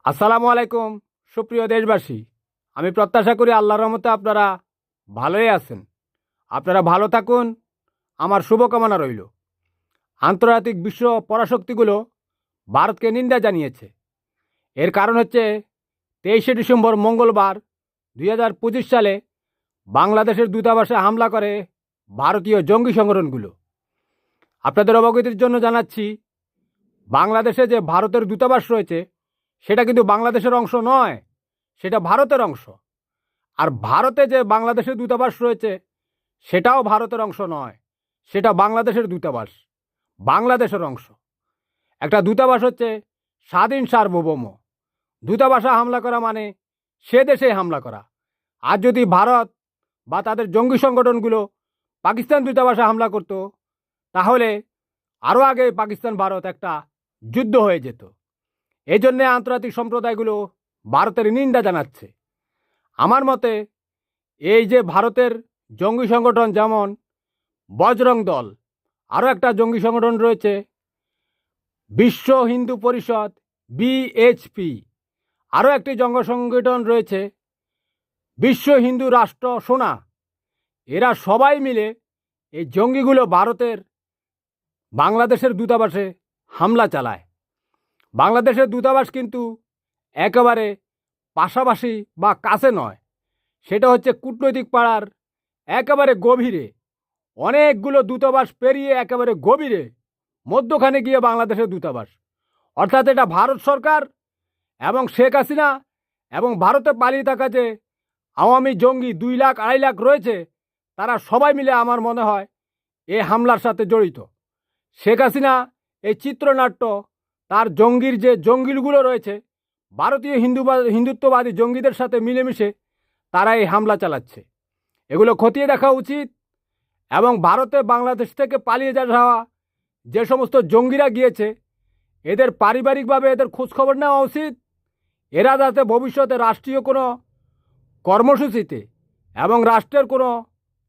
আসসালামু আলাইকুম সুপ্রিয় দেশবাসী। আমি প্রত্যাশা করি আল্লাহর রহমতে আপনারা ভালোই আছেন। আপনারা ভালো থাকুন, আমার শুভকামনা রইল। আন্তর্জাতিক বিশ্ব পরাশক্তিগুলো ভারতকে নিন্দা জানিয়েছে। এর কারণ হচ্ছে 23শে ডিসেম্বর মঙ্গলবার 2025 সালে বাংলাদেশের দূতাবাসে হামলা করে ভারতীয় জঙ্গি সংগঠনগুলো। আপনাদের অবগতির জন্য জানাচ্ছি, বাংলাদেশে যে ভারতের দূতাবাস রয়েছে সেটা কিন্তু বাংলাদেশের অংশ নয়, সেটা ভারতের অংশ। আর ভারতে যে বাংলাদেশের দূতাবাস রয়েছে সেটাও ভারতের অংশ নয়, সেটা বাংলাদেশের দূতাবাস, বাংলাদেশের অংশ। একটা দূতাবাস হচ্ছে স্বাধীন সার্বভৌম। দূতাবাসে হামলা করা মানে সে দেশে হামলা করা। আর যদি ভারত বা তাদের জঙ্গি সংগঠনগুলো পাকিস্তান দূতাবাসে হামলা করত, তাহলে আরও আগে পাকিস্তান ভারত একটা যুদ্ধ হয়ে যেত। এই জন্যে আন্তর্জাতিক সম্প্রদায়গুলো ভারতের নিন্দা জানাচ্ছে। আমার মতে এই যে ভারতের জঙ্গি সংগঠন, যেমন বজরং দল, আরও একটা জঙ্গি সংগঠন রয়েছে বিশ্ব হিন্দু পরিষদ বিএইচপি, আরও একটি জঙ্গি সংগঠন রয়েছে বিশ্ব হিন্দু রাষ্ট্র সোনা। এরা সবাই মিলে এই জঙ্গিগুলো ভারতের বাংলাদেশের দূতাবাসে হামলা চালায়। বাংলাদেশের দূতাবাস কিন্তু একেবারে পাশাপাশি বা কাছে নয়, সেটা হচ্ছে কূটনৈতিক পাড়ার একেবারে গভীরে, অনেকগুলো দূতাবাস পেরিয়ে একেবারে গভীরে মধ্যখানে গিয়ে বাংলাদেশের দূতাবাস। অর্থাৎ এটা ভারত সরকার এবং শেখ হাসিনা এবং ভারতে পালিয়ে থাকা যে আওয়ামী জঙ্গি 2 লাখ 2.5 লাখ রয়েছে, তারা সবাই মিলে আমার মনে হয় এই হামলার সাথে জড়িত। শেখ হাসিনা এই চিত্রনাট্য, তার জঙ্গির যে জঙ্গিগুলো রয়েছে ভারতীয় হিন্দুত্ববাদী জঙ্গিদের সাথে মিলেমিশে তারা এই হামলা চালাচ্ছে। এগুলো খতিয়ে দেখা উচিত এবং ভারতে বাংলাদেশ থেকে পালিয়ে যাওয়া যে সমস্ত জঙ্গিরা গিয়েছে এদের পারিবারিকভাবে এদের খোঁজখবর নেওয়া উচিত। এরা যাতে ভবিষ্যতে রাষ্ট্রীয় কোনো কর্মসূচিতে এবং রাষ্ট্রের কোনো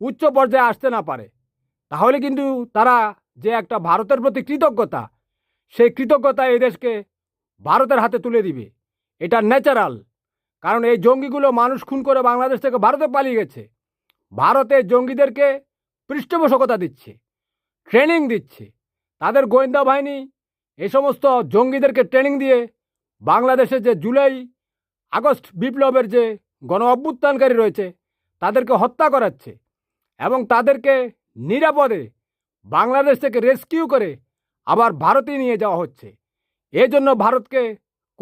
উচ্চ পর্যায়ে আসতে না পারে, তাহলে কিন্তু তারা যে একটা ভারতের প্রতি কৃতজ্ঞতা, সেই কৃতজ্ঞতা এই দেশকে ভারতের হাতে তুলে দিবে। এটা ন্যাচারাল। কারণ এই জঙ্গিগুলো মানুষ খুন করে বাংলাদেশ থেকে ভারতে পালিয়ে গেছে। ভারতে জঙ্গিদেরকে পৃষ্ঠপোষকতা দিচ্ছে, ট্রেনিং দিচ্ছে। তাদের গোয়েন্দা বাহিনী এই সমস্ত জঙ্গিদেরকে ট্রেনিং দিয়ে বাংলাদেশে যে জুলাই আগস্ট বিপ্লবের যে গণ অভ্যুত্থানকারী রয়েছে তাদেরকে হত্যা করাচ্ছে এবং তাদেরকে নিরাপদে বাংলাদেশ থেকে রেস্কিউ করে আবার ভারতে নিয়ে যাওয়া হচ্ছে। এই জন্য ভারতকে